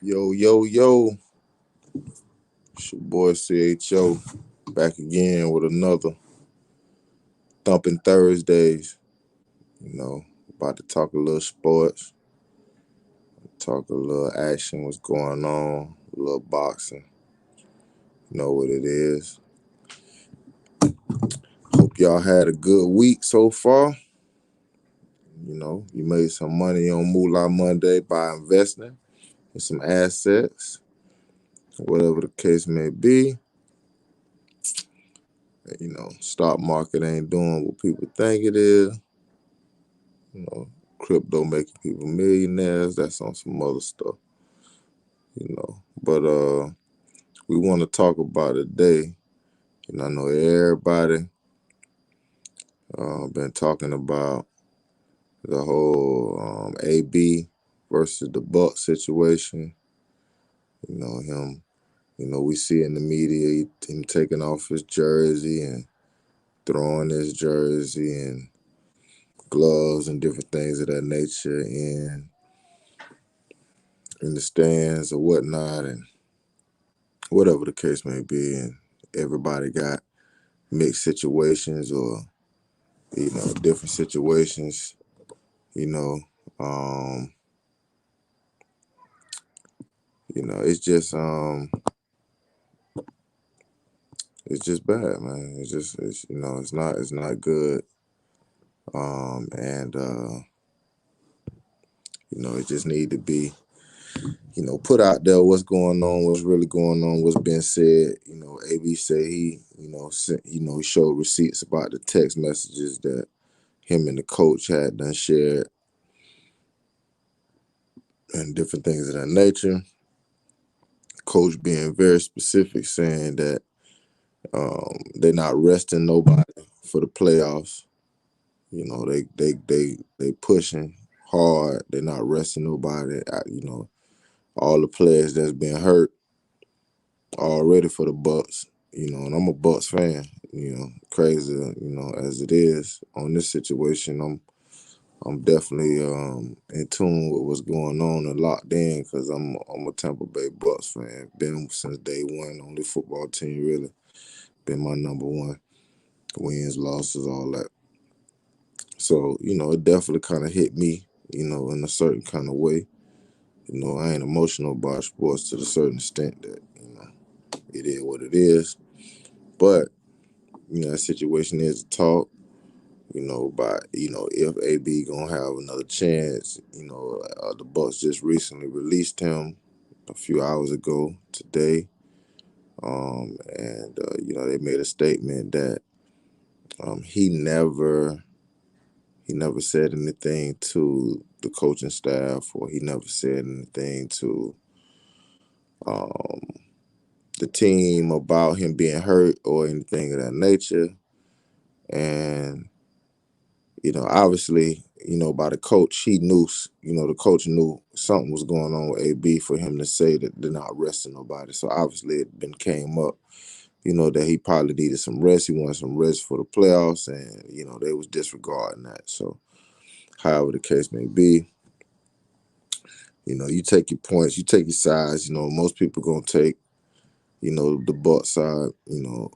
Yo, yo, yo. It's your boy C.H.O. back again with another Thumping Thursdays. About to talk a little sports, talk a little action, what's going on, a little boxing. You know what it is. Hope y'all had a good week so far. You made some money on Moolah Monday by investing in some assets, whatever the case may be. Stock market ain't doing what people think it is. You know, Crypto making people millionaires. That's on some other stuff. But we want to talk about it today. And I know everybody been talking about the whole AB versus the Bucs situation. Him. We see in the media him taking off his jersey and throwing his jersey and gloves and different things of that nature in the stands or whatnot, and whatever the case may be. And everybody got mixed situations or different situations. You know, um, it's just bad, man. It's not good. And it just need to be put out there what's going on, what's really going on, what's been said. AB said he showed receipts about the text messages that him and the coach had done shared and different things of that nature. Coach being very specific, saying that they're not resting nobody for the playoffs. They pushing hard. They're not resting nobody. All the players that's been hurt already for the Bucs. And I'm a Bucs fan. Crazy. As it is on this situation, I'm definitely in tune with what's going on and locked in because I'm a Tampa Bay Bucs fan. Been since day one on the football team. Really been my number one. Wins, losses, all that. So it definitely kind of hit me. In a certain kind of way. I ain't emotional about sports to the certain extent that it is what it is. But that situation is a talk. If AB gonna have another chance. The Bucs just recently released him a few hours ago today, and they made a statement that he never said anything to the coaching staff, or he never said anything to the team about him being hurt or anything of that nature. And obviously, by the coach, he knew, the coach knew something was going on with AB for him to say that they're not resting nobody. So obviously it been came up, that he probably needed some rest. He wanted some rest for the playoffs, and, they was disregarding that. So however the case may be, you take your points, you take your sides. Most people going to take, the Bucs side, and,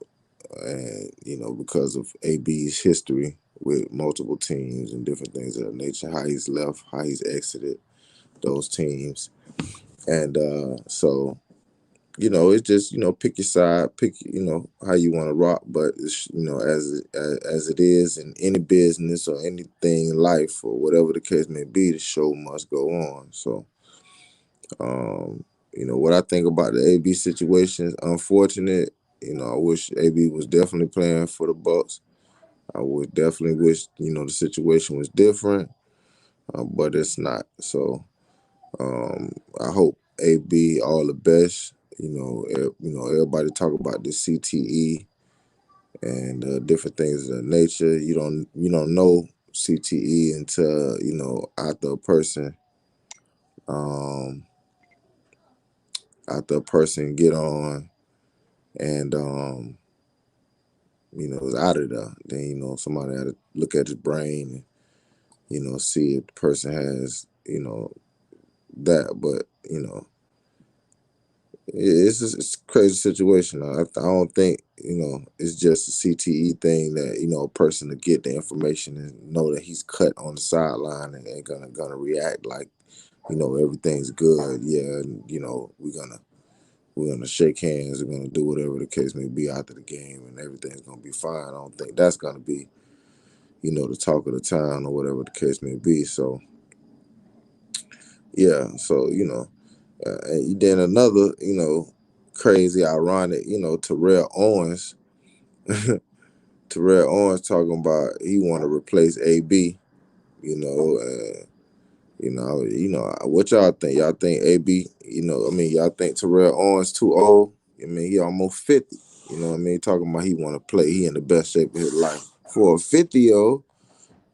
because of AB's history with multiple teams and different things of that nature, how he's left, how he's exited those teams. And so, it's just, pick your side, pick, how you want to rock. But, it's, as it is in any business or anything in life or whatever the case may be, the show must go on. So, what I think about the AB situation is unfortunate. I wish AB was definitely playing for the Bucs. I would definitely wish, the situation was different, but it's not. So I hope AB all the best. Everybody talk about the CTE and different things of that nature. You don't know CTE until after um, a person get on and is out of there. Then somebody had to look at his brain and see if the person has that. But It's a crazy situation. I don't think it's just a CTE thing that a person to get the information and know that he's cut on the sideline and ain't gonna react like everything's good. Yeah, and we're gonna shake hands. We're gonna do whatever the case may be after the game, and everything's gonna be fine. I don't think that's gonna be the talk of the town or whatever the case may be. So yeah, so and then another crazy, ironic, Terrell Owens. Terrell Owens talking about he want to replace AB. What y'all think? Y'all think AB? Y'all think Terrell Owens too old? He almost 50. You know what I mean? Talking about he want to play. He in the best shape of his life. For a 50-year-old,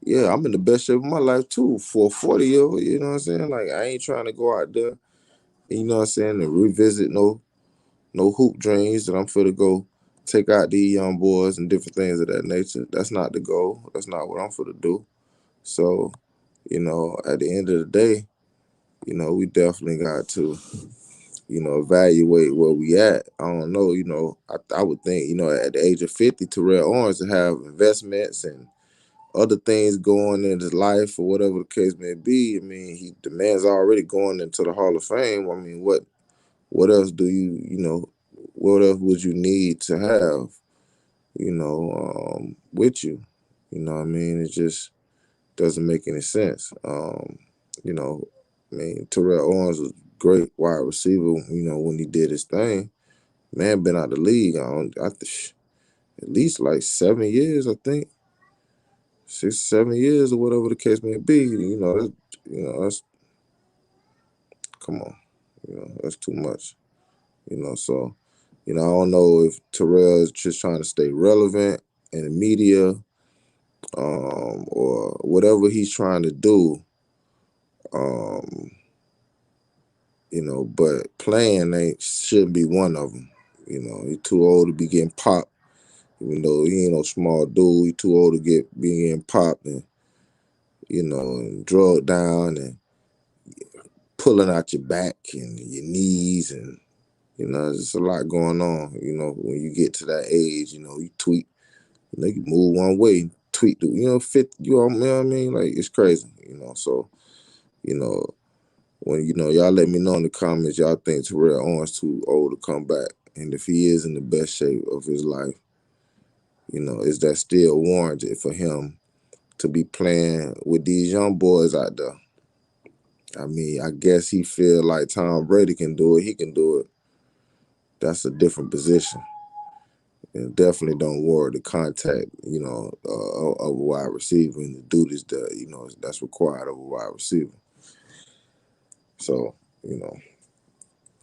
yeah, I'm in the best shape of my life too. For a 40-year-old, you know what I'm saying? Like, I ain't trying to go out there, you know what I'm saying, and revisit no hoop dreams that I'm for to go take out these young boys and different things of that nature. That's not the goal. That's not what I'm for to do. So, at the end of the day, we definitely got to, evaluate where we at. I don't know, I would think, at the age of 50, Terrell Owens to have investments and other things going in his life or whatever the case may be. The man's already going into the Hall of Fame. What else do what else would you need to have, with you? It just doesn't make any sense. Terrell Owens was great wide receiver, when he did his thing. Man been out the league at least like 7 years, I think. 6, 7 years or whatever the case may be. That's come on. That's too much. So I don't know if Terrell is just trying to stay relevant in the media, or whatever he's trying to do. But playing shouldn't be one of them. He's too old to be getting popped, even though he ain't no small dude. He's too old to be getting popped and and drugged down and pulling out your back and your knees, and there's a lot going on. When you get to that age, you tweak. You move one way, tweak the, fit. You know what I mean? Like, it's crazy. So when y'all let me know in the comments, y'all think Terrell Owens too old to come back, and if he is in the best shape of his life, is that still warranted for him to be playing with these young boys out there? I guess he feel like Tom Brady can do it. He can do it. That's a different position. And definitely don't warrant the contact, of a wide receiver and the duties that, that's required of a wide receiver. So,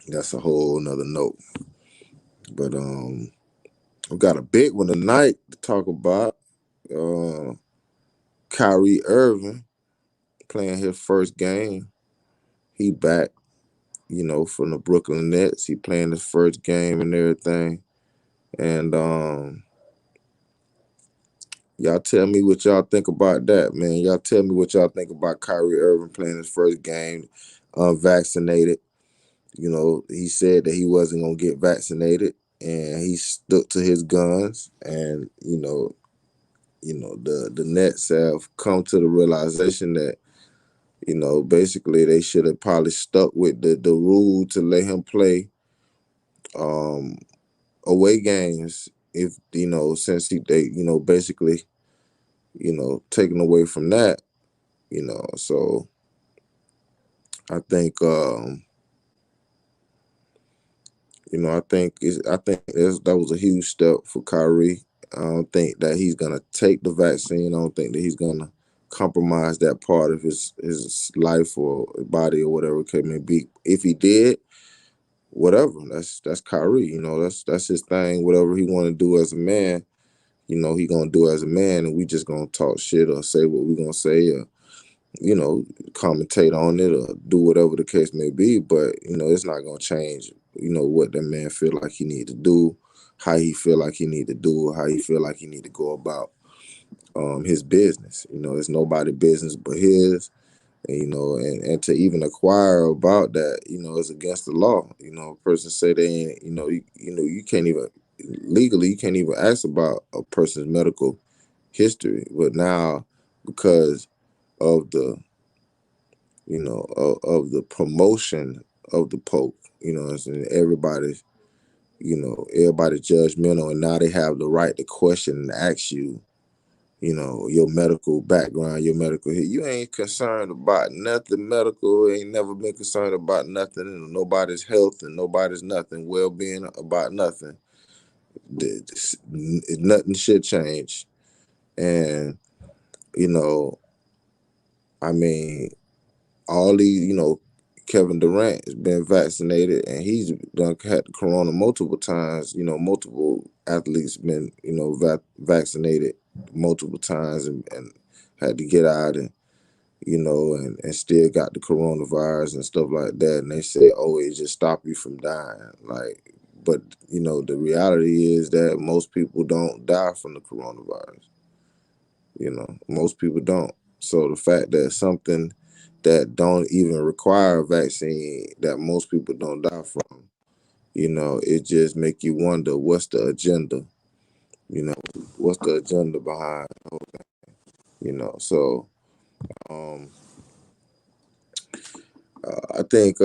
that's a whole nother note. But we got a big one tonight to talk about. Kyrie Irving playing his first game. He back, from the Brooklyn Nets. He playing his first game and everything. And y'all tell me what y'all think about that, man. Y'all tell me what y'all think about Kyrie Irving playing his first game unvaccinated. He said that he wasn't going to get vaccinated, and he stuck to his guns. And, the Nets have come to the realization that, basically they should have probably stuck with the rule to let him play away games if, since they, basically, taken away from that, so I think, that was a huge step for Kyrie. I don't think that he's gonna take the vaccine. I don't think that he's gonna compromise that part of his life or body or whatever it may be. If he did, whatever. That's Kyrie. That's his thing. Whatever he want to do as a man, he gonna do as a man, and we just gonna talk shit or say what we gonna say, or commentate on it or do whatever the case may be. But it's not gonna change. What that man feel like he need to do, how he feel like he need to do, how he feel like he need to go about his business. It's nobody business but his. and to even acquire about that, is against the law. A person say they ain't, you can't even legally, you can't even ask about a person's medical history. But now, because of the, of the promotion of the Pope, and everybody's judgmental, and now they have the right to question and ask you, your medical background, your medical. You ain't concerned about nothing medical. Ain't never been concerned about nothing, nobody's health and nobody's nothing, well-being about nothing. Nothing should change. And, I mean, all these, Kevin Durant has been vaccinated and he's done had corona multiple times. Multiple athletes been, vaccinated multiple times and had to get out and, and still got the coronavirus and stuff like that. And they say, oh, it just stop you from dying. But, the reality is that most people don't die from the coronavirus. Most people don't. So the fact that something that don't even require a vaccine that most people don't die from, it just make you wonder what's the agenda, what's the agenda behind the whole thing, so I think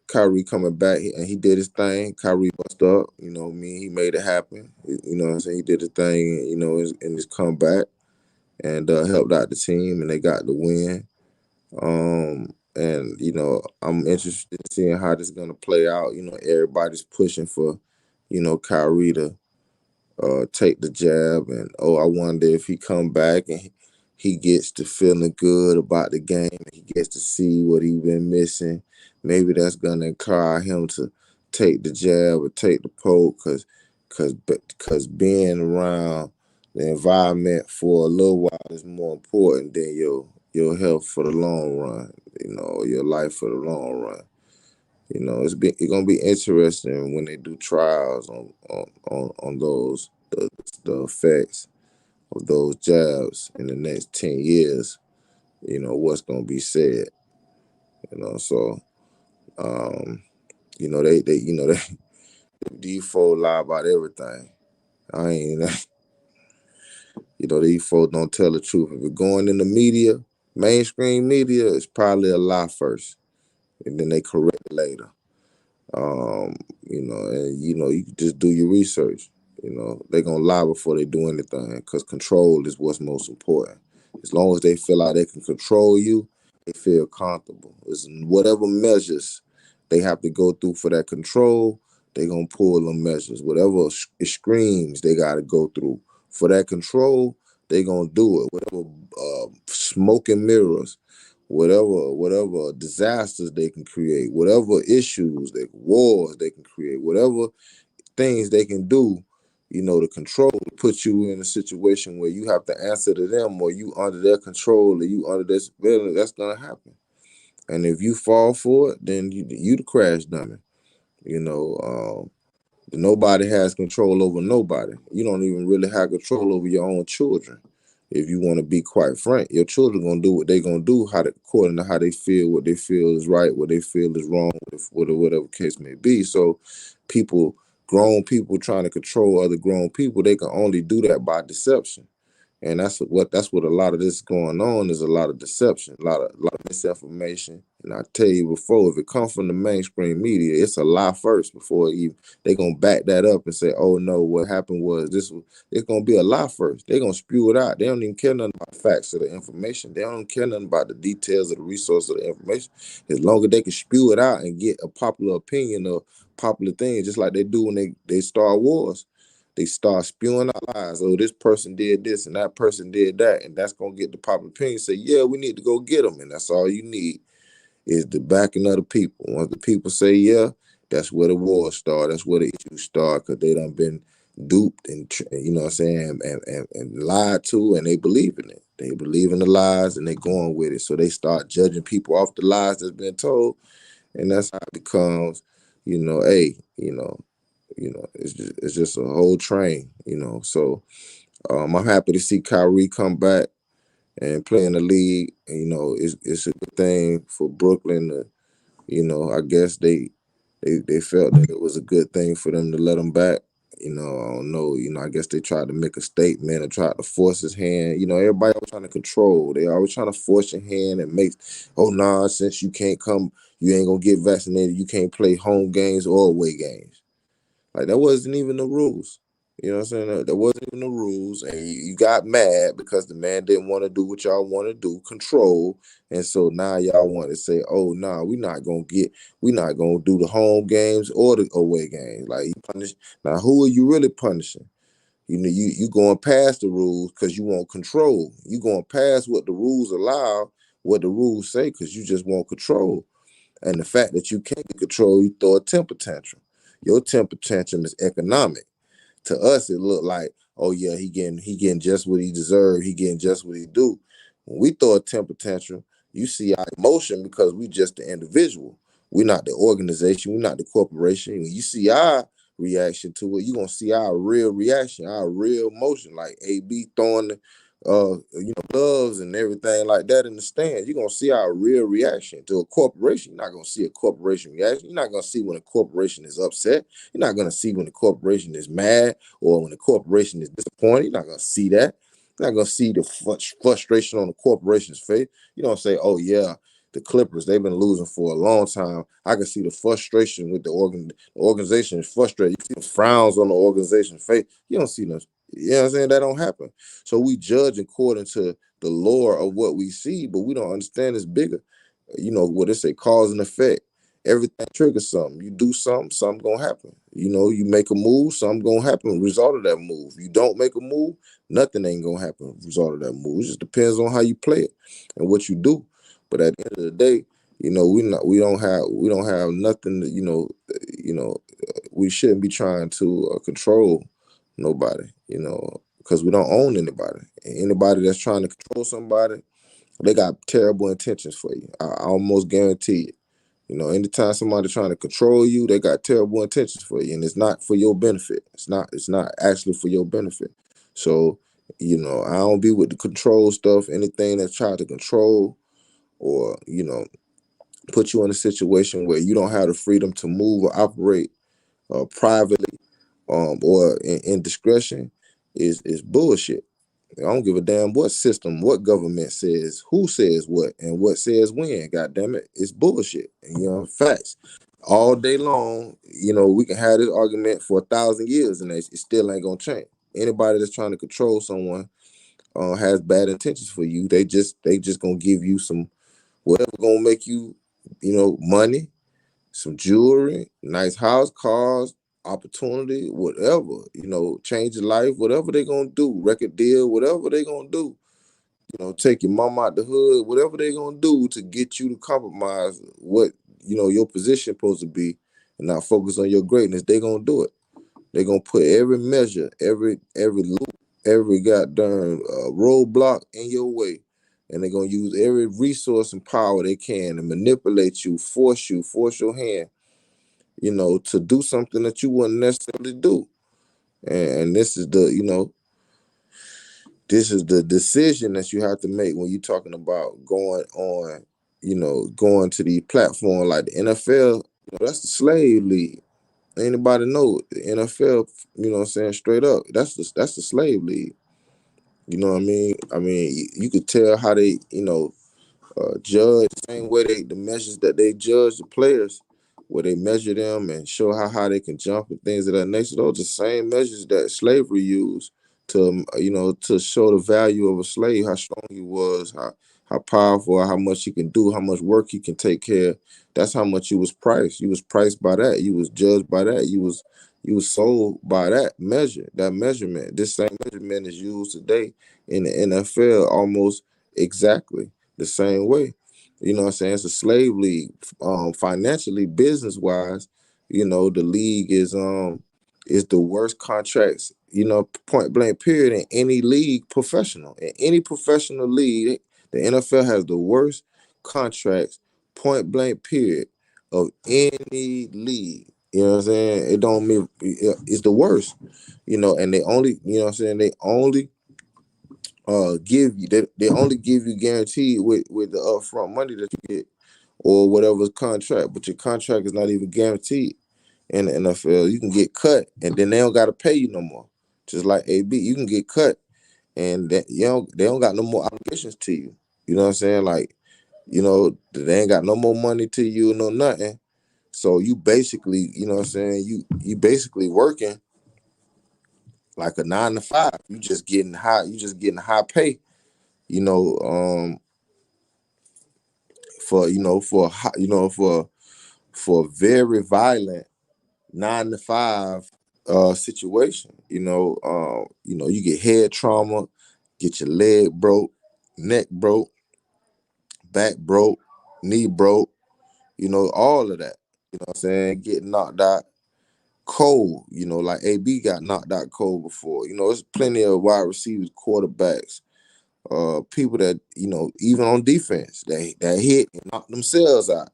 Kyrie coming back and he did his thing. Kyrie bust up, he made it happen. What I'm saying? He did his thing, in his comeback and helped out the team and they got the win. And I'm interested in seeing how this is gonna play out. Everybody's pushing for, Kyrie to take the jab, and I wonder if he come back and he gets to feeling good about the game. He gets to see what he been missing. Maybe that's gonna inspire him to take the jab or take the poke, cause being around the environment for a little while is more important than your health for the long run. Your life for the long run. It's gonna be interesting when they do trials on those the effects of those jabs in the next 10 years. What's gonna be said. So they these folks lie about everything. I ain't these folks don't tell the truth. If it's going in the media, mainstream media, it's probably a lie first, and then they correct it later. And you just do your research. They're gonna lie before they do anything because control is what's most important. As long as they feel like they can control you, they feel comfortable. It's whatever measures they have to go through for that control, they're gonna pull them measures. Whatever screams they gotta go through for that control, they're gonna do it. Whatever smoke and mirrors, whatever disasters they can create, whatever issues, wars they can create, whatever things they can do, to control, to put you in a situation where you have to answer to them, or you under their control, or you under their surveillance. That's gonna happen. And if you fall for it, then you the crash dummy. Nobody has control over nobody. You don't even really have control over your own children. If you want to be quite frank, your children gonna do what they gonna do, according to how they feel, what they feel is right, what they feel is wrong, whatever case may be. So, grown people trying to control other grown people, they can only do that by deception. And that's what a lot of this going on is, a lot of deception, a lot of misinformation. And I tell you before, if it comes from the mainstream media, it's a lie first before they gonna back that up and say, oh no, what happened was this. It's gonna be a lie first. They're gonna spew it out. They don't even care nothing about the facts of the information. They don't care nothing about the details of the resource of the information. As long as they can spew it out and get a popular opinion or popular thing, just like they do when they start wars. They start spewing out lies. Oh, this person did this and that person did that. And that's going to get the popular opinion. Say, yeah, we need to go get them. And that's all you need is the backing of the people. Once the people say, yeah, that's where the war start. That's where the issues start, because they done been duped and, what I'm saying, and lied to, and they believe in it. They believe in the lies and they going with it. So they start judging people off the lies that's been told. And that's how it becomes, hey, it's just a whole train, So I'm happy to see Kyrie come back. and play in the league. You know, it's a good thing for Brooklyn. You know, I guess they felt that it was a good thing for them to let him back. You know, I don't know. You know, I guess they tried to make a statement and tried to force his hand. You know, everybody was trying to control. They always trying to force your hand and make, oh, nah, since you can't come, you ain't going to get vaccinated. You can't play home games or away games. Like, that wasn't even the rules. You know what I'm saying? That wasn't even the rules. And you got mad because the man didn't want to do what y'all want to do, control. And so now y'all want to say, oh, nah, we're not going to do the home games or the away games. Like, you punish. Now, who are you really punishing? You know, you going past the rules because you want control. You going past what the rules allow, what the rules say, because you just want control. And the fact that you can't get control, you throw a temper tantrum. Your temper tantrum is economic. To us, it looked like, oh yeah, he getting just what he deserved. He getting just what he do. When we throw a temper tantrum, you see our emotion because we just the individual. We're not the organization. We're not the corporation. When you see our reaction to it, you're gonna see our real reaction, our real emotion, like AB throwing the gloves and everything like that in the stand. You're gonna see our real reaction. To a corporation, you're not gonna see a corporation reaction. You're not gonna see when a corporation is upset. You're not gonna see when the corporation is mad or when the corporation is disappointed. You're not gonna see that. You're not gonna see the frustration on the corporation's face. You don't say, oh yeah, the Clippers, they've been losing for a long time. I can see the frustration with the organization is frustrated. You see the frowns on the organization's face. You don't see them. You know what I'm saying? That don't happen. So we judge according to the lore of what we see, but we don't understand it's bigger. You know, what they say, cause and effect. Everything triggers something. You do something, something gonna happen. You know, you make a move, something gonna happen. Result of that move. You don't make a move, nothing ain't gonna happen. Result of that move. It just depends on how you play it and what you do. But at the end of the day, you know, we don't have nothing. We shouldn't be trying to control nobody. You know, because we don't own anybody. And anybody that's trying to control somebody, they got terrible intentions for you. I almost guarantee it. You know, anytime somebody trying to control you, they got terrible intentions for you, and it's not for your benefit. It's not actually for your benefit. So, you know, I don't be with the control stuff. Anything that's trying to control or, you know, put you in a situation where you don't have the freedom to move or operate privately or in discretion is bullshit. I don't give a damn what system, what government says, who says what, and what says when. God damn it, it's bullshit. And, you know, facts. All day long, you know, we can have this argument for 1,000 years, and it still ain't gonna change. Anybody that's trying to control someone has bad intentions for you. They just gonna give you some whatever gonna make you, you know, money, some jewelry, nice house, cars, opportunity, whatever, you know, change your life, whatever they gonna do, record deal, whatever they gonna do, you know, take your mom out the hood, whatever they gonna do to get you to compromise what, you know, your position supposed to be and not focus on your greatness. They gonna do it. They gonna put every measure, every loop, every goddamn roadblock in your way. And they're gonna use every resource and power they can to manipulate you, force your hand, you know, to do something that you wouldn't necessarily do. And this is the, you know, this is the decision that you have to make when you're talking about going on, you know, going to the platform like the NFL. You know, that's the slave league. Anybody know the NFL? You know what I'm saying? Straight up, that's the slave league. You know what I mean? I mean, you could tell how they, you know, judge the same way the measures that they judge the players, where they measure them and show how high they can jump and things of that nature. Those are the same measures that slavery used to, you know, to show the value of a slave, how strong he was, how powerful, how much he can do, how much work he can take care of. That's how much you was priced. You was priced by that. You was judged by that. You was sold by that measure, that measurement. This same measurement is used today in the NFL almost exactly the same way. You know what I'm saying? It's a slave league. Financially, business wise, you know, the league is the worst contracts, you know, point blank period in any league professional. In any professional league, the NFL has the worst contracts, point blank period, of any league. You know what I'm saying? It don't mean it's the worst. You know, and they only, you know what I'm saying, they only give you. They only give you guaranteed with the upfront money that you get or whatever contract, but your contract is not even guaranteed in the NFL. You can get cut and then they don't got to pay you no more. Just like AB, you can get cut and that they don't got no more obligations to you. You know what I'm saying? Like, they ain't got no more money to you, no nothing. So you basically, you know what I'm saying, you basically working like a 9 to 5. You just getting high pay, you know, for for a very violent 9 to 5 situation. You get head trauma, get your leg broke, neck broke, back broke, knee broke, all of that. You know what I'm saying? Get knocked out cold, like AB got knocked out cold before. There's plenty of wide receivers, quarterbacks, people that, even on defense, that hit and knocked themselves out,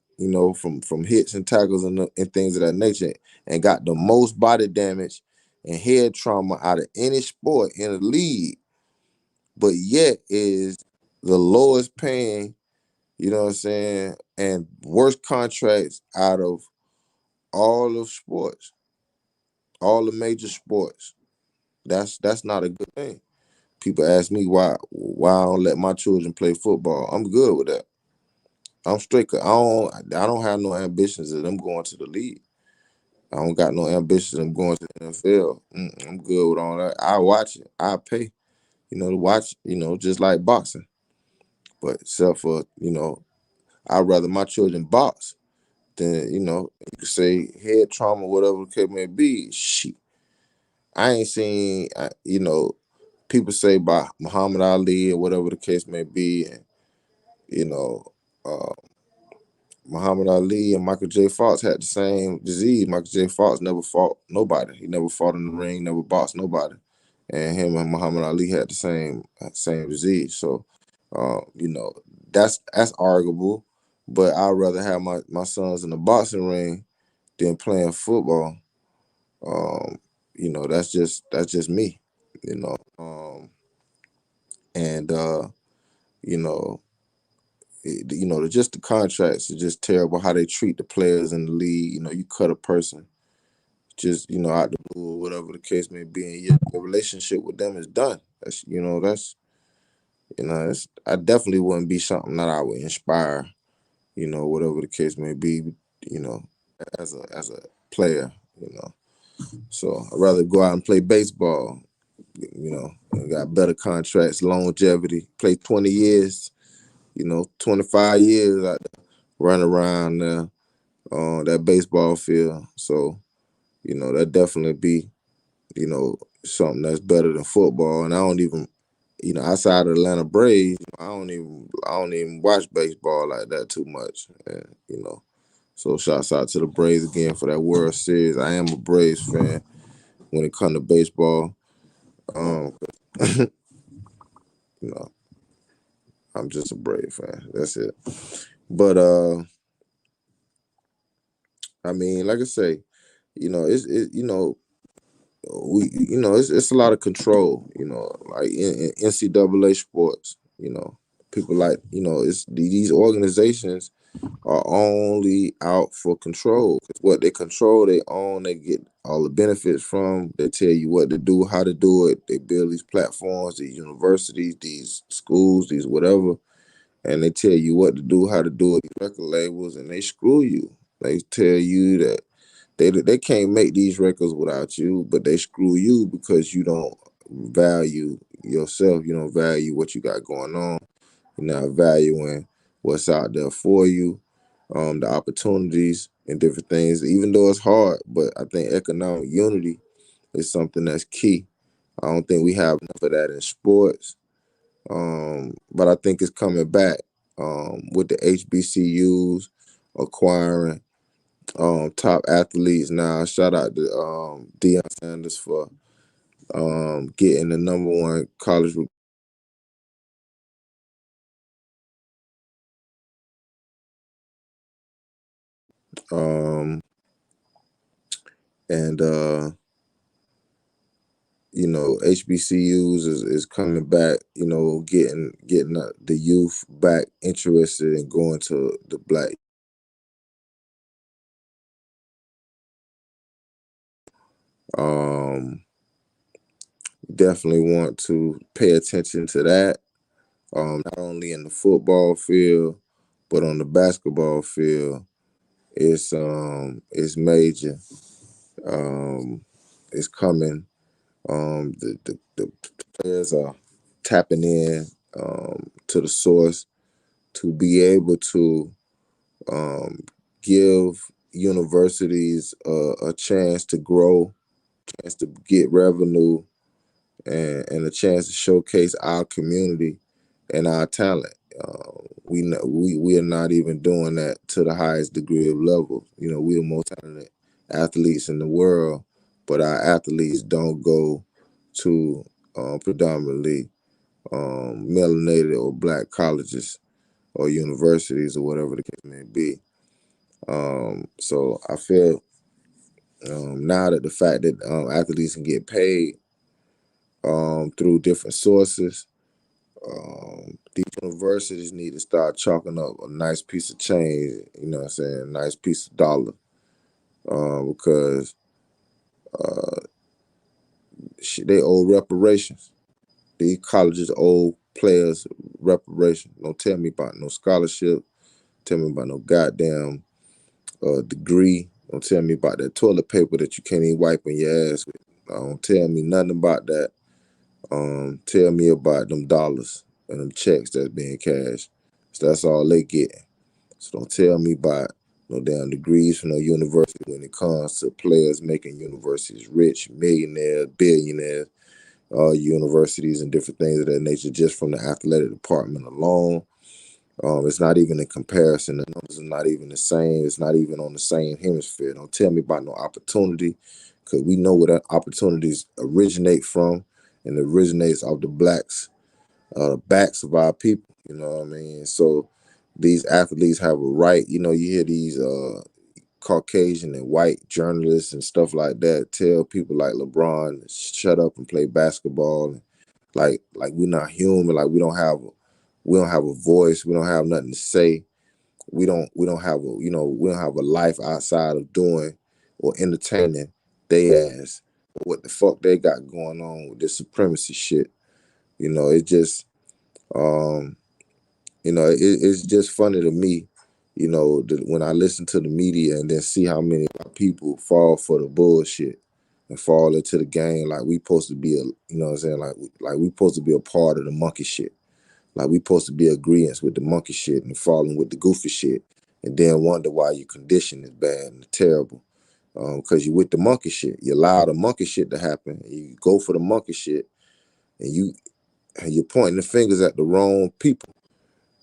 from hits and tackles and things of that nature, and got the most body damage and head trauma out of any sport in the league, but yet is the lowest paying, you know what I'm saying, and worst contracts out of all of sports, all the major sports. That's not a good thing. People ask me why I don't let my children play football. I'm good with that. I'm straight. I don't have no ambitions of them going to the league. I don't got no ambitions of them going to the NFL. I'm good with all that. I watch it. I pay, to watch, just like boxing. But except for, I'd rather my children box than, you could say head trauma, whatever the case may be. Shit. I ain't seen, people say by Muhammad Ali or whatever the case may be, and you know, uh, Muhammad Ali and Michael J. Fox had the same disease. Michael J. Fox never fought nobody. He never fought in the ring, never boxed nobody, and him and Muhammad Ali had the same disease. So, you know, that's arguable, but I'd rather have my sons in the boxing ring than playing football. Um, that's just me, you know. And you know, just the contracts are just terrible. How they treat the players in the league. You cut a person just out the blue or whatever the case may be, and your relationship with them is done. I definitely wouldn't be something that I would inspire. Whatever the case may be. You know, as a player. So I'd rather go out and play baseball. And got better contracts, longevity. Play 20 years. 25 years out there, run around that baseball field. So, that definitely be, something that's better than football. And I don't even, outside of Atlanta Braves, I don't even watch baseball like that too much. And. So shouts out to the Braves again for that World Series. I am a Braves fan when it comes to baseball. Um, you know, I'm just a Brave fan. That's it. But I mean, like I say, it's a lot of control, like in NCAA sports, people like, it's these organizations are only out for control. What they control, they own, they get all the benefits from. They tell you what to do, how to do it. They build these platforms, these universities, these schools, these whatever, and they tell you what to do, how to do it, these record labels, and they screw you. They tell you that they can't make these records without you, but they screw you because you don't value yourself. You don't value what you got going on. You're not valuing what's out there for you, the opportunities and different things. Even though it's hard, but I think economic unity is something that's key. I don't think we have enough of that in sports, but I think it's coming back with the HBCUs acquiring top athletes now. Shout out to Deion Sanders for getting the number one college um and HBCUs is coming back, getting the youth back interested in going to the black. Um, Definitely want to pay attention to that. Not only in the football field, but on the basketball field, it's major. Um, it's coming. The players are tapping in to the source to be able to um, give universities a chance to grow, chance to get revenue, and a chance to showcase our community and our talent. We are not even doing that to the highest degree of level. We are the most talented athletes in the world, but our athletes don't go to predominantly melanated or black colleges or universities or whatever the case may be. So I feel now that the fact that athletes can get paid through different sources, these universities need to start chalking up a nice piece of change, a nice piece of dollar, because they owe reparations. These colleges owe players reparations. Don't tell me about no scholarship. Tell me about no goddamn degree. Don't tell me about that toilet paper that you can't even wipe in your ass with. Don't tell me nothing about that. Tell me about them dollars and them checks that's being cashed. So that's all they getting. So don't tell me about no damn degrees from no university when it comes to players making universities rich, millionaires, billionaires, universities and different things of that nature just from the athletic department alone. It's not even in comparison. The numbers are not even the same. It's not even on the same hemisphere. Don't tell me about no opportunity, because we know where that opportunities originate from, and it originates off the backs of our people. You know what I mean? So these athletes have a right. You hear these Caucasian and white journalists and stuff like that tell people like LeBron to shut up and play basketball. And like we're not human. Like we don't have a voice. We don't have nothing to say. We don't have a life outside of doing or entertaining they ass. What the fuck they got going on with this supremacy shit? It just um it's just funny to me, when I listen to the media and then see how many people fall for the bullshit and fall into the game like we supposed to be like we supposed to be a part of the monkey shit. Like we supposed to be agreeance with the monkey shit and falling with the goofy shit, and then wonder why your condition is bad and terrible. Because you with the monkey shit, you allow the monkey shit to happen. You go for the monkey shit, and you're pointing the fingers at the wrong people,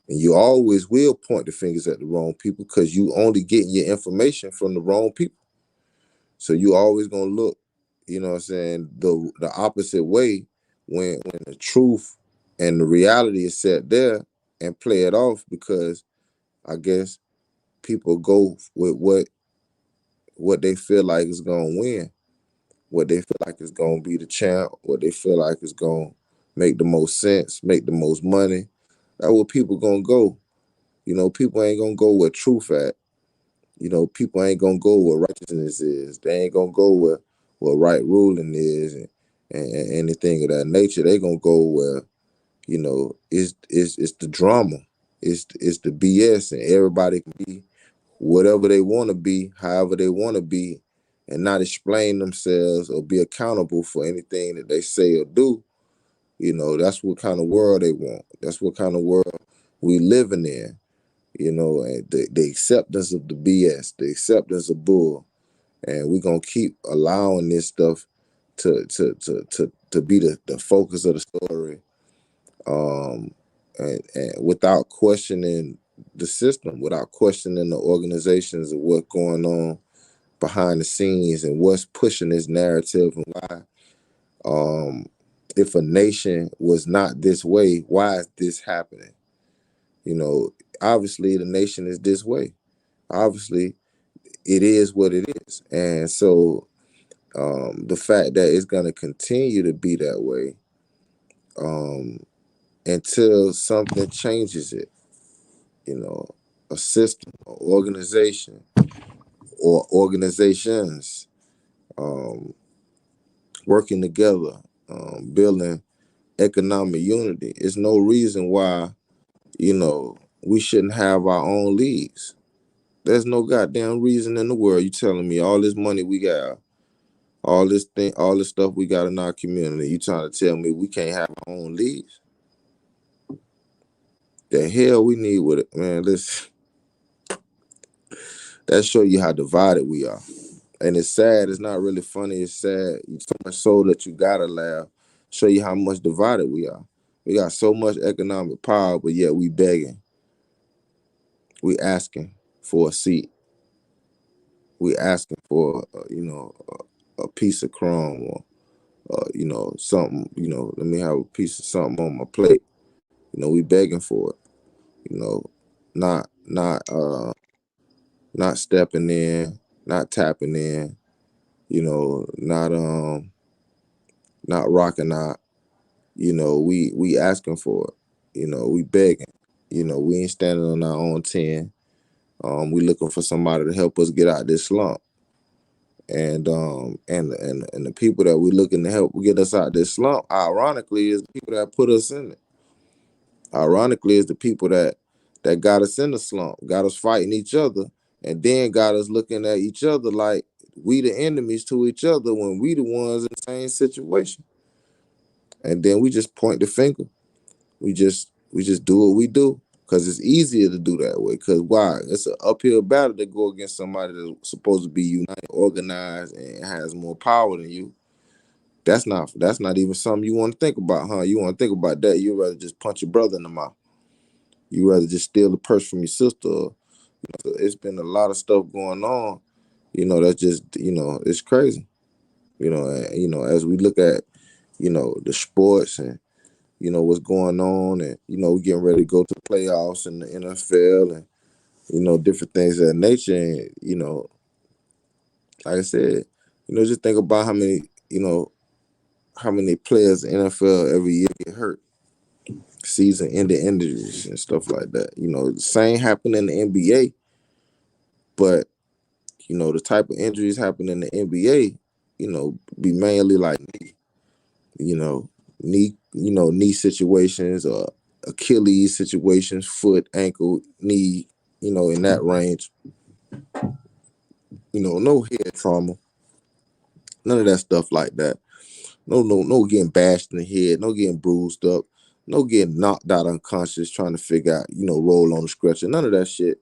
and you always will point the fingers at the wrong people because you only getting your information from the wrong people. So you always gonna look, the opposite way when the truth and the reality is set there and play it off, because I guess people go with what they feel like is gonna win, what they feel like is gonna be the champ, what they feel like is gonna make the most sense, make the most money. That's where people gonna go. People ain't gonna go where truth at. People ain't gonna go where righteousness is. They ain't gonna go where right ruling is and anything of that nature. They gonna go where it's the drama, it's the BS, and everybody can be whatever they want to be, however they want to be, and not explain themselves or be accountable for anything that they say or do. That's what kind of world they want. That's what kind of world we living in. And the acceptance of the BS, the acceptance of bull, and we're gonna keep allowing this stuff to be the focus of the story, and without questioning the system, without questioning the organizations of what's going on behind the scenes and what's pushing this narrative, and why, if a nation was not this way, why is this happening? Obviously the nation is this way. Obviously it is what it is. And so The fact that it's going to continue to be that way until something changes it, a system, or organization, or organizations working together, building economic unity. It's no reason why, we shouldn't have our own leagues. There's no goddamn reason in the world. You telling me all this money we got, all this stuff we got in our community, you trying to tell me we can't have our own leagues? The hell we need with it, man. That show you how divided we are. And it's sad. It's not really funny. It's sad. So much so that you gotta laugh. Show you how much divided we are. We got so much economic power, but yet we begging. We asking for a seat. We asking for, a piece of crumb, or, something. Let me have a piece of something on my plate. We begging for it. Not not stepping in, not tapping in. Not rocking out. We asking for it. We begging. We ain't standing on our own 10. We looking for somebody to help us get out this slump. And the people that we looking to help get us out this slump, ironically, is the people that put us in it. Ironically, is the people that got us in the slump, got us fighting each other, and then got us looking at each other like we the enemies to each other when we the ones in the same situation. And then we just point the finger. We just do what we do because it's easier to do that way. Because why? It's an uphill battle to go against somebody that's supposed to be united, organized, and has more power than you. That's not even something you want to think about, huh? You want to think about that? You'd rather just punch your brother in the mouth. You'd rather just steal the purse from your sister. It's been a lot of stuff going on. That's just it's crazy. As we look at the sports and what's going on, and we're getting ready to go to the playoffs in the NFL, and different things of that nature. And like I said, just think about how many players in the NFL every year get hurt, season-ending injuries and stuff like that. The same happen in the NBA, but the type of injuries happen in the NBA, be mainly like knee situations, or Achilles situations, foot, ankle, knee, in that range. No head trauma, none of that stuff like that. No getting bashed in the head, no getting bruised up, no getting knocked out unconscious trying to figure out, roll on the stretcher. None of that shit,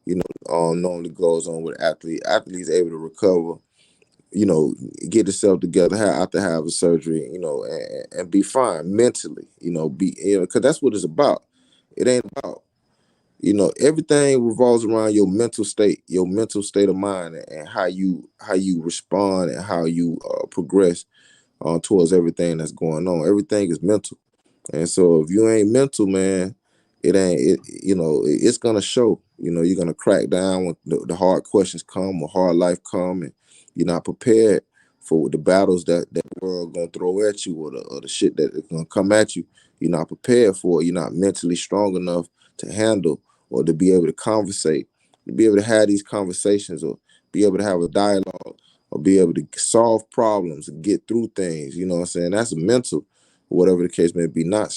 normally goes on with athletes. Athletes able to recover, get yourself together after having surgery, and be fine mentally, because that's what it's about. It ain't about, everything revolves around your mental state of mind, and how you respond, and how you progress towards everything that's going on. Everything is mental. And so if you ain't mental, man, it's gonna show. You're gonna crack down when the hard questions come, or hard life come, and you're not prepared for the battles that the world gonna throw at you, or the shit that is gonna come at you. You're not prepared for it. You're not mentally strong enough to handle, or to be able to conversate, to be able to have these conversations, or be able to have a dialogue, or be able to solve problems and get through things. You know what I'm saying? That's mental, whatever the case may be. Not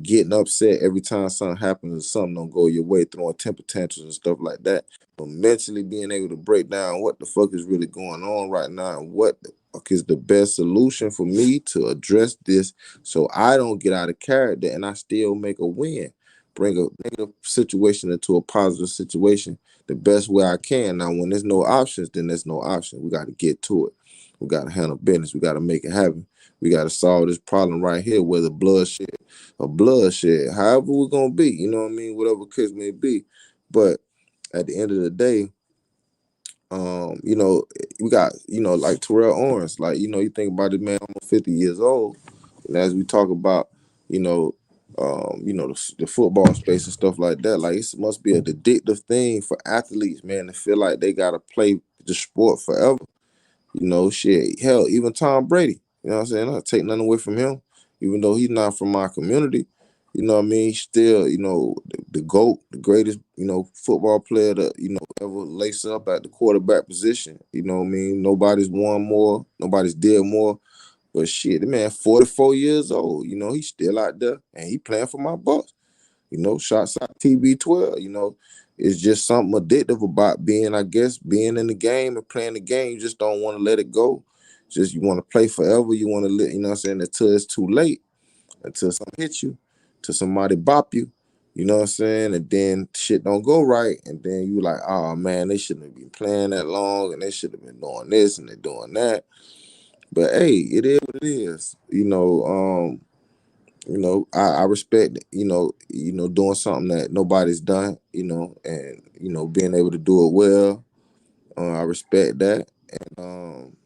getting upset every time something happens, or something don't go your way, throwing temper tantrums and stuff like that. But mentally being able to break down what the fuck is really going on right now, and what the fuck is the best solution for me to address this, so I don't get out of character and I still make a win. Bring a negative situation into a positive situation the best way I can. Now, when there's no options, then there's no option. We got to get to it. We got to handle business. We got to make it happen. We got to solve this problem right here, whether bloodshed or bloodshed, however we're going to be, you know what I mean? Whatever case may be. But at the end of the day, we got, like Terrell Owens, like, you think about this man, almost 50 years old. And as we talk about, the football space and stuff like that, like, it must be an addictive thing for athletes, man, to feel like they got to play the sport forever. You know, shit, hell, even Tom Brady. You know what I'm saying? I don't take nothing away from him, even though he's not from my community. You know what I mean? Still, you know, the GOAT, the greatest, you know, football player to, you know, ever lace up at the quarterback position. You know what I mean? Nobody's won more, nobody's did more. But shit, the man 44 years old, you know, he's still out there and he playing for my Bucs. You know, shots out TB12, you know, it's just something addictive about being, I guess, being in the game and playing the game. You just don't want to let it go. Just you want to play forever. You want to let, you know what I'm saying, until it's too late, until something hits you, till somebody bop you, you know what I'm saying? And then shit don't go right. And then you like, oh man, they shouldn't have been playing that long and they should have been doing this and they're doing that. But hey, it is what it is. I respect, doing something that nobody's done, and being able to do it well. I respect that, and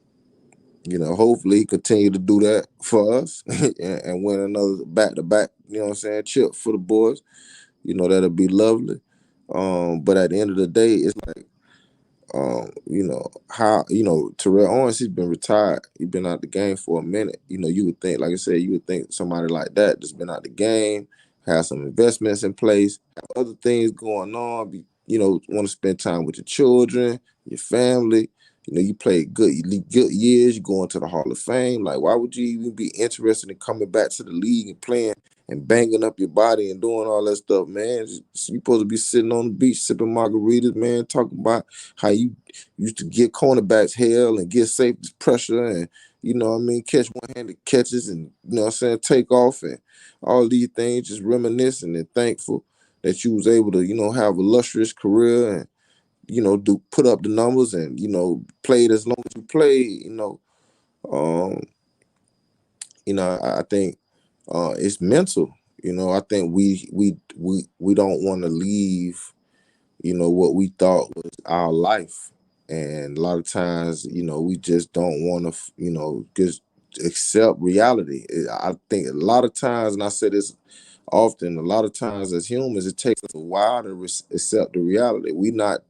hopefully continue to do that for us and win another back to back. You know what I'm saying? Chip for the boys. That'll be lovely. But at the end of the day, it's like, Terrell Owens, he's been retired. He's been out the game for a minute. You would think, like I said, you would think somebody like that just been out the game, have some investments in place, have other things going on, want to spend time with your children, your family. You played good years, you go into the Hall of Fame. Like, why would you even be interested in coming back to the league and playing and banging up your body and doing all that stuff, man? You supposed to be sitting on the beach sipping margaritas, man, talking about how you used to get cornerbacks hell and get safety pressure and, catch one-handed catches and, take off and all these things, just reminiscing and thankful that you was able to, have a lustrous career and, put up the numbers and, played as long as you played, um, I think it's mental. I think we don't want to leave, what we thought was our life. And a lot of times, we just don't want to, just accept reality. I think a lot of times, and I say this often, a lot of times as humans, it takes us a while to accept the reality. We not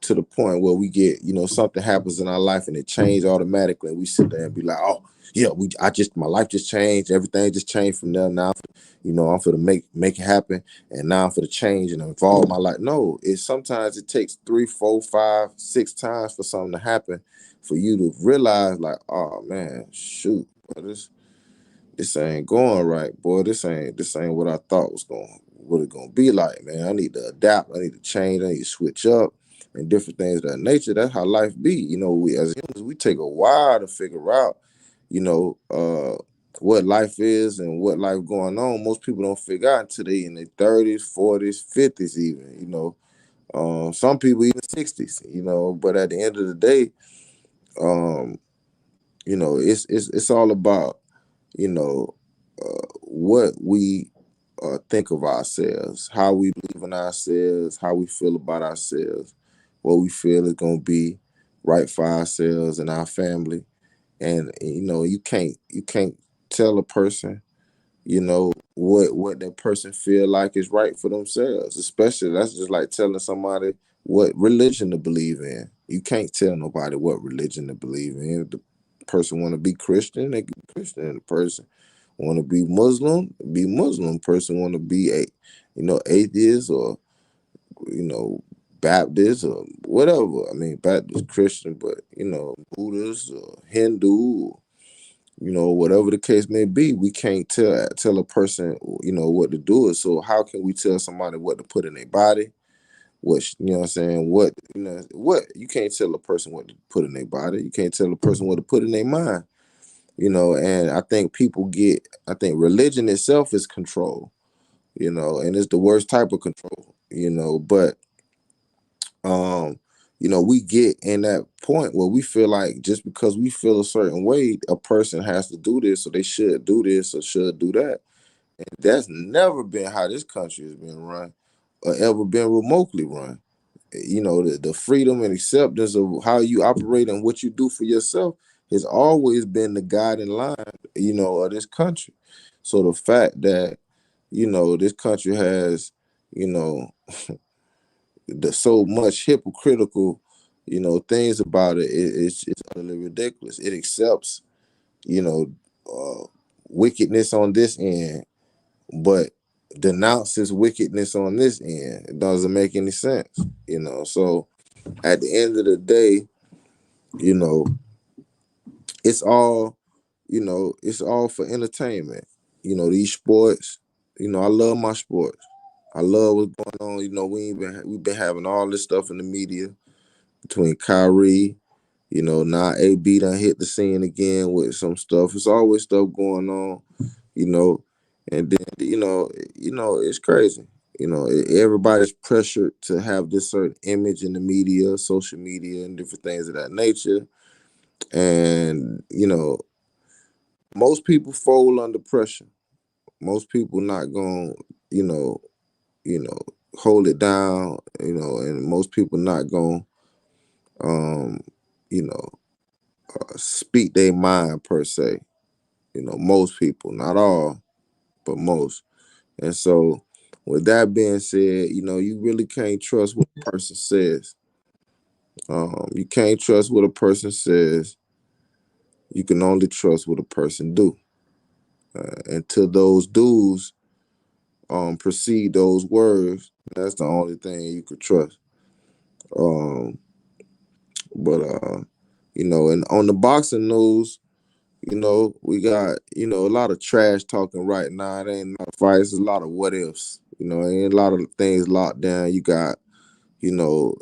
to the point where we get, something happens in our life and it changed automatically. And we sit there and be like, oh, yeah, my life just changed. Everything just changed from there. Now, I'm for to make it happen. And now I'm for to change and evolve my life. No, sometimes it takes 3, 4, 5, 6 times for something to happen for you to realize like, oh man, shoot, this ain't going right, boy. This ain't what I thought what it gonna be like, man. I need to adapt. I need to change. I need to switch up and different things of that nature. That's how life be. We as humans, we take a while to figure out, what life is and what life going on. Most people don't figure out until they in their 30s, 40s, 50s even, some people even 60s, but at the end of the day, it's all about, you know, what we think of ourselves, how we believe in ourselves, how we feel about ourselves, what we feel is going to be right for ourselves and our family. And you can't tell a person, what that person feel like is right for themselves. Especially that's just like telling somebody what religion to believe in. You can't tell nobody what religion to believe in. If the person want to be Christian, they can be Christian. The person want to be Muslim, be Muslim. Person want to be atheist or Baptist or whatever. I mean, Baptist, Christian, but Buddhist or Hindu, whatever the case may be, we can't tell a person, what to do. So how can we tell somebody what to put in their body? What I'm saying? What you can't tell a person what to put in their body. You can't tell a person what to put in their mind. And I think I think religion itself is control, and it's the worst type of control, but we get in that point where we feel like just because we feel a certain way, a person has to do this, or they should do this, or should do that. And that's never been how this country has been run, or ever been remotely run. The freedom and acceptance of how you operate and what you do for yourself has always been the guiding line, of this country. So the fact that, this country has, so much hypocritical things about it's utterly ridiculous. It accepts, you know, wickedness on this end, but denounces wickedness on this end. It doesn't make any sense. So at the end of the day, you know, it's all, it's all for entertainment. These sports, I love my sports. I love what's going on. We've been having all this stuff in the media between Kyrie, now AB done hit the scene again with some stuff. It's always stuff going on, you know, and then it's crazy. Everybody's pressured to have this certain image in the media, social media, and different things of that nature. And most people fold under pressure. Most people not gonna, you know, you know, hold it down, and most people not gonna, um, you know, speak their mind per se. Most people, not all, but most. And so, with that being said, you really can't trust what a person says. You can't trust what a person says. You can only trust what a person do. Until those do's precede those words, that's the only thing you could trust. Um, but and on the boxing news, we got, a lot of trash talking right now. It ain't a lot of fights, a lot of what ifs. Ain't a lot of things locked down. You got you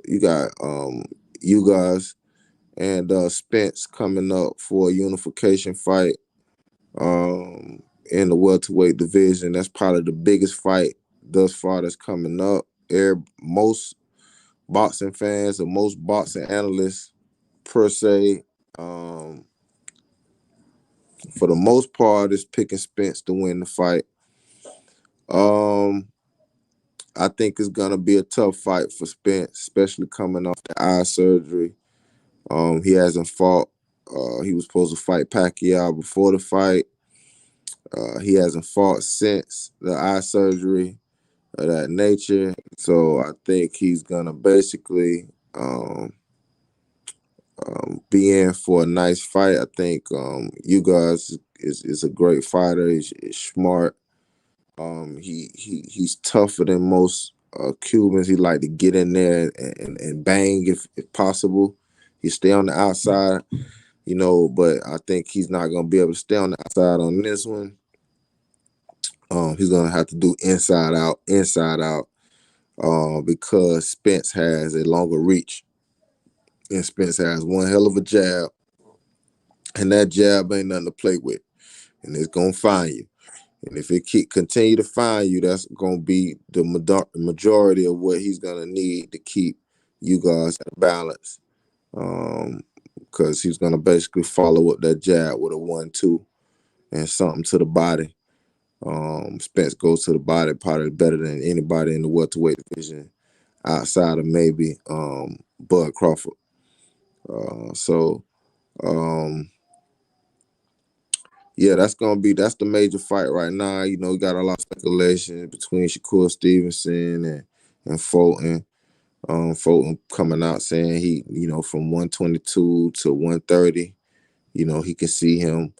guys and Spence coming up for a unification fight in the welterweight division. That's probably the biggest fight thus far that's coming up. Most boxing fans or most boxing analysts per se, for the most part, is picking Spence to win the fight. I think it's gonna be a tough fight for Spence, especially coming off the eye surgery. He hasn't fought. He was supposed to fight Pacquiao before the fight. He hasn't fought since the eye surgery of that nature. So I think he's gonna basically be in for a nice fight. I think you guys is a great fighter. He's smart. He's tougher than most Cubans. He like to get in there and bang if possible. He stay on the outside, but I think he's not gonna be able to stay on the outside on this one. He's gonna have to do inside out, because Spence has a longer reach, and Spence has one hell of a jab, and that jab ain't nothing to play with, and it's gonna find you. And if it continue to find you, that's gonna be the majority of what he's gonna need to keep you guys at balance. Because he's gonna basically follow up that jab with a 1-2 and something to the body. Spence goes to the body probably better than anybody in the welterweight division outside of maybe Bud Crawford. So yeah, that's the major fight right now. We got a lot of speculation between Shakur Stevenson and Fulton. Fulton coming out saying he, from 122 to 130, he can see him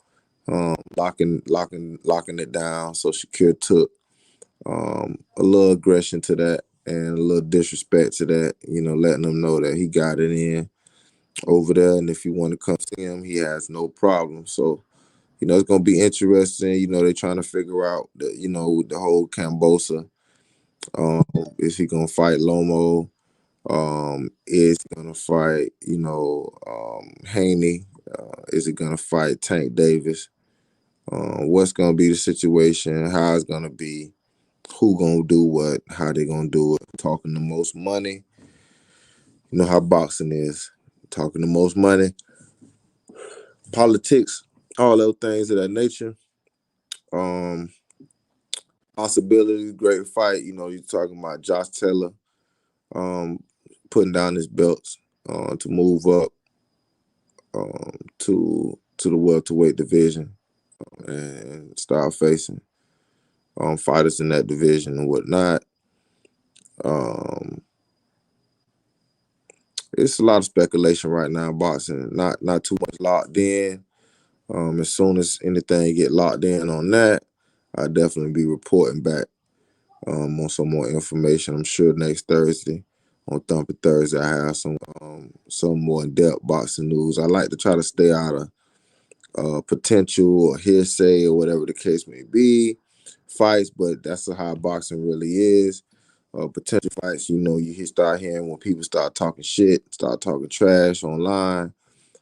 locking it down. So Shakur took a little aggression to that and a little disrespect to that, letting them know that he got it in over there, and if you want to come see him, he has no problem. So, it's going to be interesting. They're trying to figure out the whole Cambosa. Is he going to fight Lomo? Is he going to fight, Haney? Is he going to fight Tank Davis? What's going to be the situation? How it's going to be? Who going to do what? How they going to do it? Talking the most money. You know how boxing is. Talking the most money. Politics. All those things of that nature. Possibilities, great fight. You're talking about Josh Taylor putting down his belts to move up to the welterweight division and start facing fighters in that division and whatnot. it's a lot of speculation right now in boxing. Not too much locked in. As soon as anything get locked in on that, I'll definitely be reporting back on some more information. I'm sure next Thursday, on Thumping Thursday, I have some more in-depth boxing news. I like to try to stay out of potential or hearsay or whatever the case may be, fights, but that's how boxing really is. Potential fights, you start hearing when people start talking shit, start talking trash online,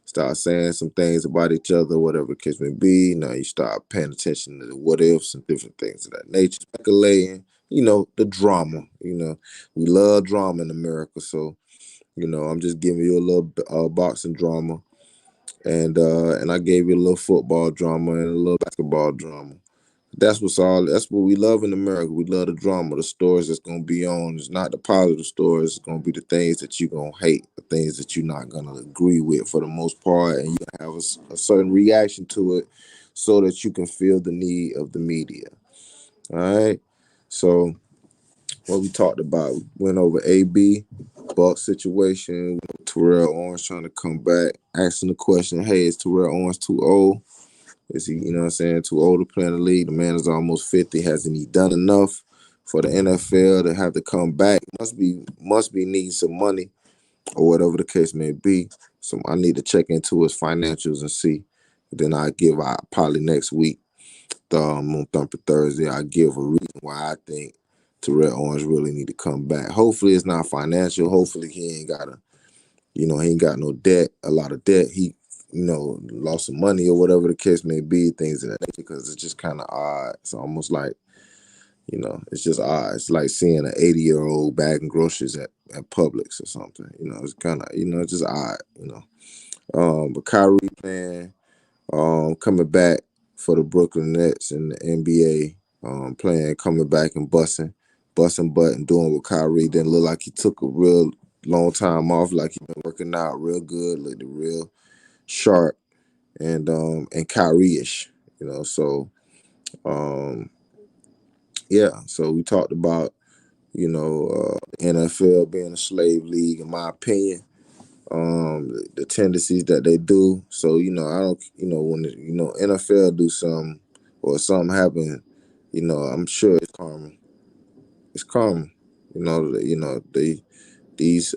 start saying some things about each other, whatever the case may be. Now you start paying attention to the what ifs and different things of that nature, speculating, the drama. We love drama in America, so I'm just giving you a little boxing drama, and I gave you a little football drama and a little basketball drama. That's what we love in America. We love the drama, the stories that's gonna be on. It's not the positive stories, it's gonna be the things that you're gonna hate, the things that you're not gonna agree with for the most part, and you have a certain reaction to it so that you can feel the need of the media. All right. So what we talked about, we went over AB, Bucs situation, Terrell Owens trying to come back, asking the question, hey, is Terrell Owens too old? Is he, what I'm saying, too old to play in the league? The man is almost 50. Hasn't he done enough for the NFL to have to come back? Must be needing some money or whatever the case may be. So I need to check into his financials and see. Then I give out probably next week, on Thumping Thursday, I give a reason why I think Terrell Owens really need to come back. Hopefully it's not financial. Hopefully he ain't he ain't got no debt, a lot of debt. He, lost some money or whatever the case may be, things of that nature, because it's just kind of odd. It's almost like, it's just odd. It's like seeing an 80-year-old bagging groceries at Publix or something. It's kind of, it's just odd. But Kyrie playing, coming back for the Brooklyn Nets and the NBA, playing, coming back and busting butt and doing what Kyrie didn't look like he took a real long time off, like he been working out real good, looked real sharp and Kyrie-ish, So so we talked about NFL being a slave league, in my opinion. The tendencies that they do. So I don't, when NFL do something or something happen, I'm sure it's karma. It's karma. These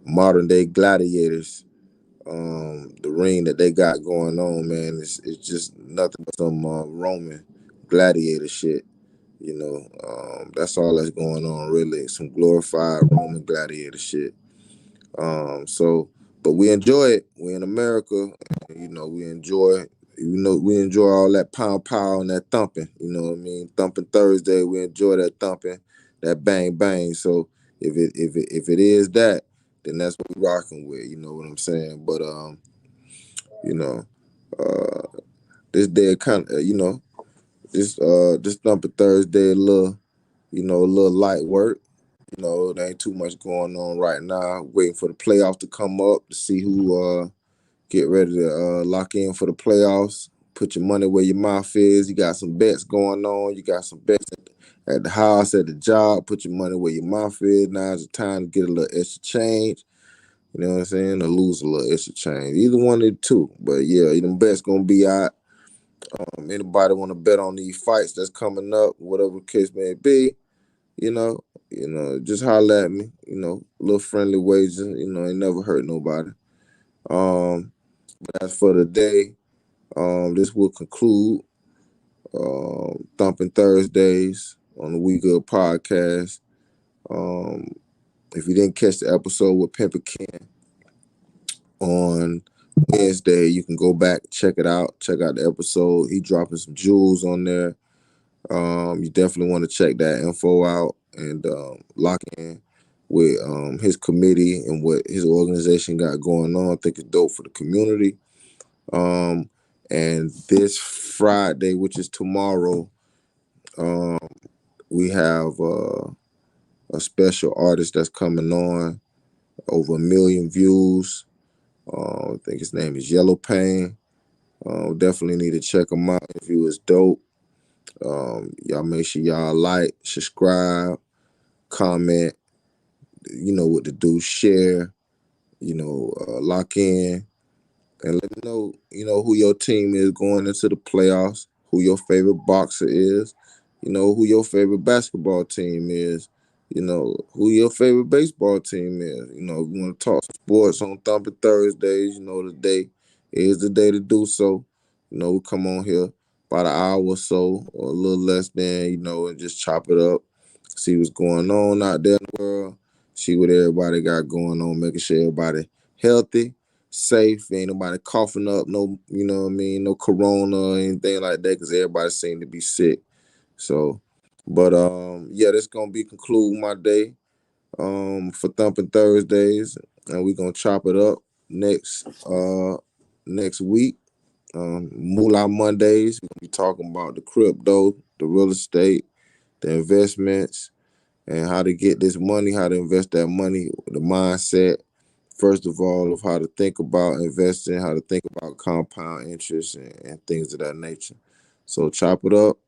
modern day gladiators, the ring that they got going on, man, it's just nothing but some Roman gladiator shit. That's all that's going on, really. Some glorified Roman gladiator shit. But we enjoy it. We're in America, and, we enjoy all that pound and that thumping. You know what I mean? Thumping Thursday, we enjoy that thumping, that bang bang. So if it is that, then that's what we're rocking with. You know what I'm saying? But you know, uh, this day kind of, this thumping Thursday, a little light work. There ain't too much going on right now. Waiting for the playoffs to come up to see who get ready to lock in for the playoffs. Put your money where your mouth is. You got some bets going on. You got some bets at the house, at the job. Put your money where your mouth is. Now's the time to get a little extra change. You know what I'm saying? Or lose a little extra change. Either one of the two. But yeah, them bets gonna be out. Anybody want to bet on these fights that's coming up, whatever the case may be, just holler at me. A little friendly wager. Ain't never hurt nobody. But as for the day, this will conclude Thumping Thursdays on the We Good podcast. If you didn't catch the episode with Pimper Ken on Wednesday, you can go back, check it out. Check out the episode. He dropping some jewels on there. You definitely want to check that info out and lock in with his committee and what his organization got going on. I think it's dope for the community. And this Friday, which is tomorrow, we have a special artist that's coming on, over 1 million views. I think his name is Yellow Pain. Definitely need to check him out. If he was dope, y'all make sure y'all like, subscribe, comment. You know what to do. Share. lock in and let me know, who your team is going into the playoffs, who your favorite boxer is, who your favorite basketball team is, who your favorite baseball team is. If you want to talk sports on Thumping Thursdays, today is the day to do so. We come on here about an hour or so, or a little less than, and just chop it up, see what's going on out there in the world, see what everybody got going on, making sure everybody healthy, safe, ain't nobody coughing up, no, no corona or anything like that, because everybody seem to be sick. So, but yeah, that's gonna be conclude my day for Thumping Thursdays, and we're gonna chop it up next week. Moolah Mondays, we're gonna be talking about the crypto, the real estate, the investments, and how to get this money, how to invest that money, the mindset, first of all, of how to think about investing, how to think about compound interest and things of that nature. So chop it up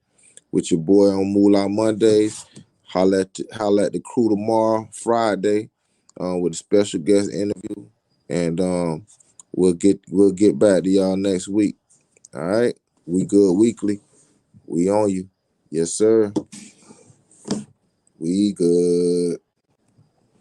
with your boy on Moolah Mondays. Holla at the crew tomorrow, Friday, with a special guest interview. And we'll get back to y'all next week. All right. We good weekly. We on you. Yes, sir. We good.